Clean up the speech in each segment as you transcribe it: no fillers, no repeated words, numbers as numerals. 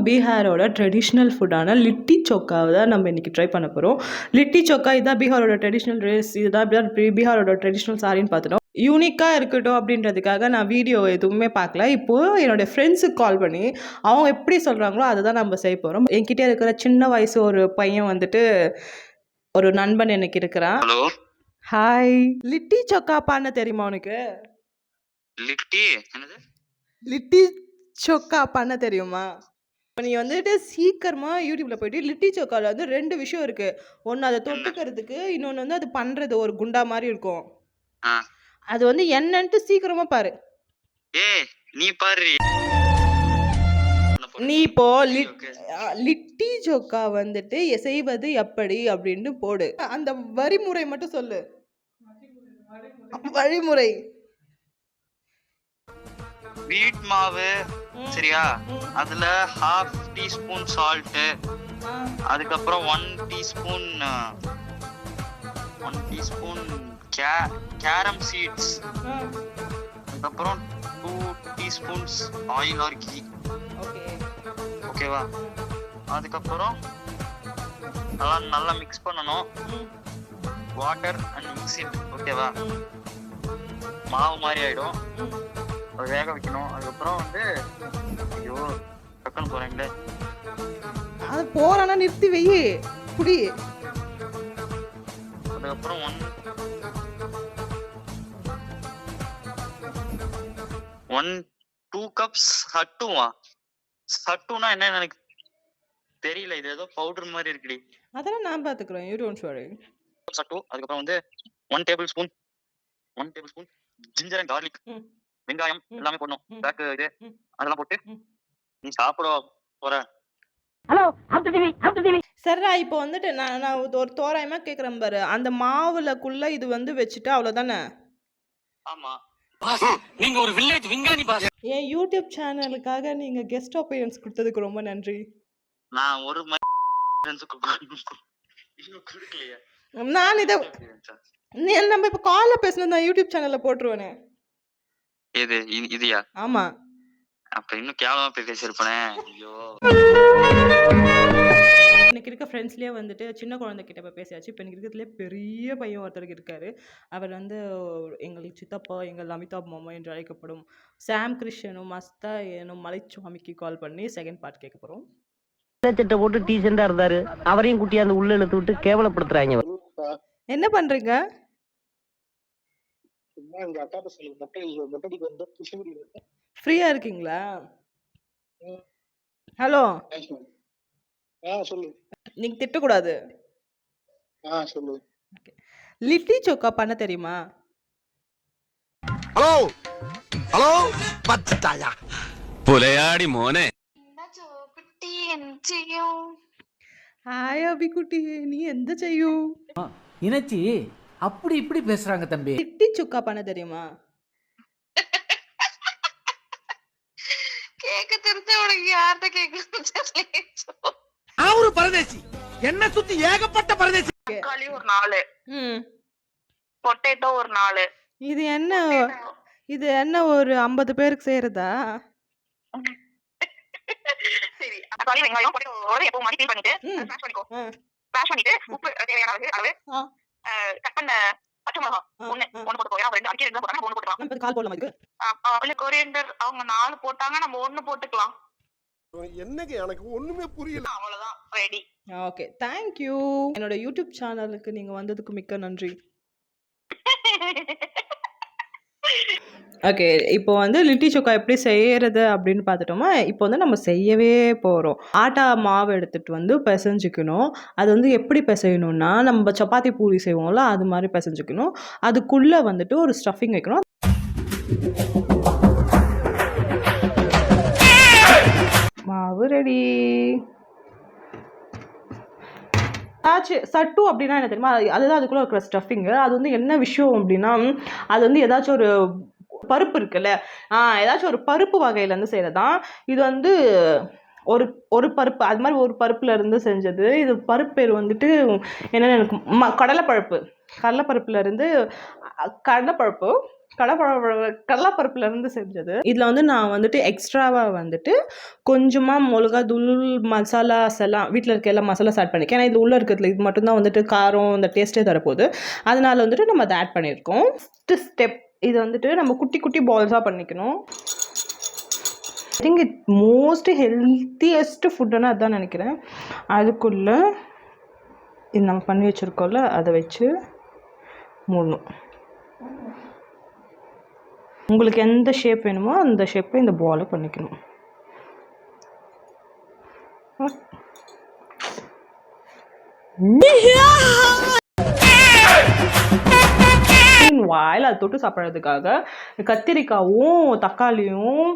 பீகாரோட traditional ஃபுட்டான லிட்டி சோக்காவை தான் நம்ம இன்றைக்கி ட்ரை பண்ண போகிறோம். லிட்டி சோக்கா இதுதான் பீகாரோட ட்ரெடிஷ்னல் ட்ரெஸ், இதுதான் பீகாரோட ட்ரெடிஷ்னல் சாரின்னு பார்த்துட்டோம். யூனிக்காக இருக்கட்டும் அப்படின்றதுக்காக நான் வீடியோ எதுவுமே பார்க்கல. இப்போது என்னுடைய ஃப்ரெண்ட்ஸுக்கு கால் பண்ணி அவங்க எப்படி சொல்கிறாங்களோ அதை தான் நம்ம செய்ய போகிறோம். என்கிட்ட இருக்கிற சின்ன வயசு ஒரு பையன் வந்துட்டு ஒரு நண்பன் எனக்கு இருக்கிறான். Hello, hi. லிட்டி சோக்கா பண்ண தெரியுமா உனக்கு? லிட்டி சோக்கா பண்ண தெரியுமா? இப்போ நீ வந்துட்டு சீக்கிரமாக யூடியூப்பில் போயிட்டு லிட்டி சோக்காவில் வந்து 2 விஷயம் இருக்குது. ஒன்று அதை தொட்டுக்கிறதுக்கு, இன்னொன்று வந்து அது பண்ணுறது ஒரு குண்டா மாதிரி இருக்கும். அது வந்து என்னன்ட்டு சீக்கிரமாக பாரு. நீ பாரு. நீ இப்போ லிட்டி சோக்கா வந்துட்டு செய்வது எப்படி அப்படின்னு போடு. அந்த வழிமுறை மட்டும் சொல்லு. வழிமுறை. வீட் மாவு சரியா, அதுல 1/2 டீஸ்பூன் சால்ட், அதுக்கப்புறம் 1 டீஸ்பூன் கேரம் சீட்ஸ், அதுக்கப்புறம் 2 டீஸ்பூன்ஸ் ஆயில் ஆர் கீ. ஓகேவா? அதுக்கப்புறம் நல்லா மிக்ஸ் பண்ணணும். Water and mix it. ஓகேவா? மாவு மாதிரி ஆயிடும். அது வேக வைக்கணும். அதுக்கப்புறம் வந்து ஐயோ டக்குன்னு போறீங்களே, அது போறானா நிறுத்தி வெயி புடி. அதுக்கப்புறம் 2 கப்ஸ் சட்டுனா என்ன எனக்கு தெரியல. இது ஏதோ பவுடர் மாதிரி இருக்குடி. அதெல்லாம் நான் பாத்துக்கிறேன். You don't worry. சட்டு. அதுக்கப்புறம் வந்து 1 table spoon ginger and garlic, வெங்காயம் எல்லாமே போடணும். பேக் இது அதெல்லாம் போட்டு நீ சாப்பிட போற. ஹலோ சரிடா. இப்போ வந்துட்டு நான் ஒரு தோராயமா கேட்குறேன் பாரு. அந்த மாவுலக்குள்ள இது வந்து வச்சுட்டு அவ்வளோதானே? ஆமா. நீங்க ஒரு வில்லேஜ் விஞ்ஞானி பாஸ். என் யூடியூப் சேனலுக்காக நீங்க கெஸ்ட் அப்பியரன்ஸ் கொடுத்ததுக்கு ரொம்ப நன்றி. நான் ஒரு கொடுக்கலையே. நான் இதை நம்ம இப்போ காலில் பேசினது நான் யூடியூப் சேனலில் போட்டுருவேனே. இதுயா? ஆமா. அப்ப இன்னும் கேவலமா பேசியிருப்பேனே. ஐயோ. எனக்கு இருக்க ஃப்ரெண்ட்ஸ்லேயே வந்துட்டு சின்ன குழந்தைகிட்ட போய் பேசியாச்சு. இப்போ எனக்கு இருக்கிறதுலே பெரிய பையன் ஒருத்தருக்கு இருக்காரு. அவர் வந்து எங்களுக்கு சித்தப்பா, எங்கள் அமிதாப் மாமா என்று அழைக்கப்படும் சாம் கிருஷ்ணனும் மஸ்தா எனும் மலைச்சுவாமிக்கு கால் பண்ணி செகண்ட் பார்ட் கேட்க போகிறோம். சட்டை போட்டு டீசெண்டா இருந்தாரு, அவரையும் குட்டியாந்து உள்ள இழுத்து விட்டு கேவலப்படுத்துறாங்க. என்ன பண்றீங்க? ஃப்ரீயா இருக்கீங்களா? ஹலோ. சொல்லு. நீங்க திட்டக்கூடாது. சொல்லு. லிட்டி சோக்கா பண்ண தெரியுமா? ஹலோ ஹலோ பச்சட்டாயா புலையாடி மோனே. ஹாய் அபிகுட்டி, நீ எந்த செய்யும்? இனச்சி அப்படி இப்படி பேசுறாங்க தம்பி. லிட்டி சோக்கா பண்ண தெரியுமா? கேக்க தெரிஞ்ச உனக்கு யார்கிட்ட கேட்கணும்? ஒரு பரதேசி என்ன சுத்தி ஏகப்பட்ட பரதேசி. தக்காளி ஒரு 4, பொட்டேட்டோ ஒரு 4. இது என்ன ஒரு 50 பேருக்கு செய்யறதா? சரி, தக்காளி வெங்காயம் பொட்டேட்டோட எப்பவும் மாதிரி க்ளீன் பண்ணிட்டு ஸ்மாஷ் பண்ணிக்கோ. ஸ்மாஷ் பண்ணிட்டு உப்பு தேவையான அளவு கட் பண்ண பச்சை மிளகாய் ஒண்ணு போட்டுக்கோ. ஏன்னா 2 அடிக்கடி தான் போட்டாங்க, 1 போட்டுக்கலாம். நம்ம கால் போடலாம் இதுக்கு. அவளே கொரியண்டர் அவங்க 4 போட்டாங்க, நம்ம 1 போட்டுக்கலாம். என்னங்க எனக்கு ஒண்ணுமே புரியல. அவ்வளவுதான், ரெடி. Okay, thank you. என்னோட யூடியூப் சேனலுக்கு நீங்க வந்ததுக்கு மிக்க நன்றி. ஓகே, இப்போ வந்து லிட்டி சோக்கா எப்படி செய்யறது அப்படின்னு பார்த்துட்டோமா. இப்போ வந்து நம்ம செய்யவே போகிறோம். ஆட்டா மாவு எடுத்துகிட்டு வந்து பிசைஞ்சிக்கணும். அது வந்து எப்படி பிசையணும்னா, நம்ம சப்பாத்தி பூரி செய்வோம்ல அது மாதிரி பிசைஞ்சிக்கணும். அதுக்குள்ளே வந்துட்டு ஒரு ஸ்டஃபிங் வைக்கணும். மாவு ரெடி. சட்டு அப்படின்னா என்ன தெரியுமா? அதுதான் அதுக்குள்ளே இருக்கிற ஸ்டஃபிங்கு. அது வந்து என்ன விஷயம் அப்படின்னா, அது வந்து ஏதாச்சும் ஒரு பருப்பு இருக்குல்ல, ஏதாச்சும் ஒரு பருப்பு வகையிலேருந்து செய்கிறது தான். இது வந்து ஒரு பருப்பு, அது மாதிரி ஒரு பருப்புல இருந்து செஞ்சது. இது பருப்பு பேர் வந்துட்டு என்னென்னு எனக்கு கடலைப்பருப்பு. கடலைப்பருப்புல இருந்து கடலைப்பருப்பு கடலைப்பருப்புலேருந்து செஞ்சது. இதில் வந்து நான் வந்துட்டு எக்ஸ்ட்ராவாக வந்துட்டு கொஞ்சமாக மிளகாத்தூள், மசாலாஸ் எல்லாம் வீட்டில் இருக்க எல்லா மசாலாஸ் ஆட் பண்ணியிருக்கேன். ஏன்னா இது உள்ளே இருக்கிறதுல இது மட்டும்தான் வந்துட்டு காரம் இந்த டேஸ்ட்டே தரப்போகுது. அதனால வந்துட்டு நம்ம அதை ஆட் பண்ணியிருக்கோம். ஃபஸ்ட்டு ஸ்டெப் இது வந்துட்டு நம்ம குட்டி குட்டி பால்ஸாக பண்ணிக்கணும். I think it most healthiest ஃபுட்டுன்னு அதுதான் நினைக்கிறேன். அதுக்குள்ளே இது நம்ம பண்ணி வச்சுருக்கோம்ல அதை வச்சு மூடணும். உங்களுக்கு எந்த ஷேப் வேணுமோ அந்த ஷேப்பை இந்த பாலை பண்ணிக்கணும். வாயில் அதை தொட்டு சாப்பிட்றதுக்காக கத்திரிக்காயும் தக்காளியும்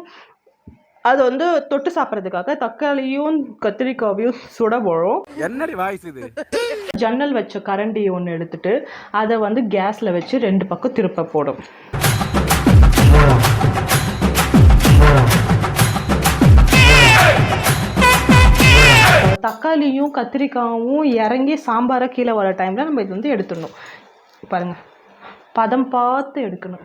அது வந்து தொட்டு சாப்பிட்றதுக்காக தக்காளியும் கத்திரிக்காவையும் சுட போகிறோம். என்னடி வாய்ஸ் இது? ஜன்னல் வச்ச கரண்டி ஒன்று எடுத்துட்டு அதை வந்து கேஸில் வச்சு 2 பக்கம் திருப்ப போடும். தக்காளியும் கத்திரிக்காயும் இறங்கி சாம்பாரை கீழே வர டைமில் நம்ம இது வந்து எடுத்துடணும். பாருங்கள், பதம் பார்த்து எடுக்கணும்.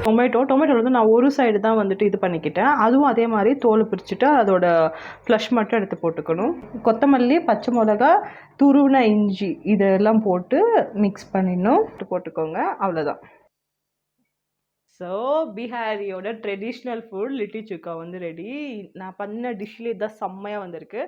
டொமேட்டோ வந்து நான் ஒரு சைடு தான் வந்துட்டு இது பண்ணிக்கிட்டேன். அதுவும் அதே மாதிரி தோல் பிரிச்சுட்டு அதோட ஃப்ளஷ் மட்டும் எடுத்து போட்டுக்கணும். கொத்தமல்லி, பச்சை மிளகா, துருவின இஞ்சி இதெல்லாம் போட்டு மிக்ஸ் பண்ணிடணும். போட்டுக்கோங்க, அவ்வளோதான். ஸோ பீகாரியோட ட்ரெடிஷ்னல் ஃபுட் லிட்டி சுக்கா வந்து ரெடி. நான் பண்ண டிஷ்லேயே தான் செம்மையாக வந்திருக்கு.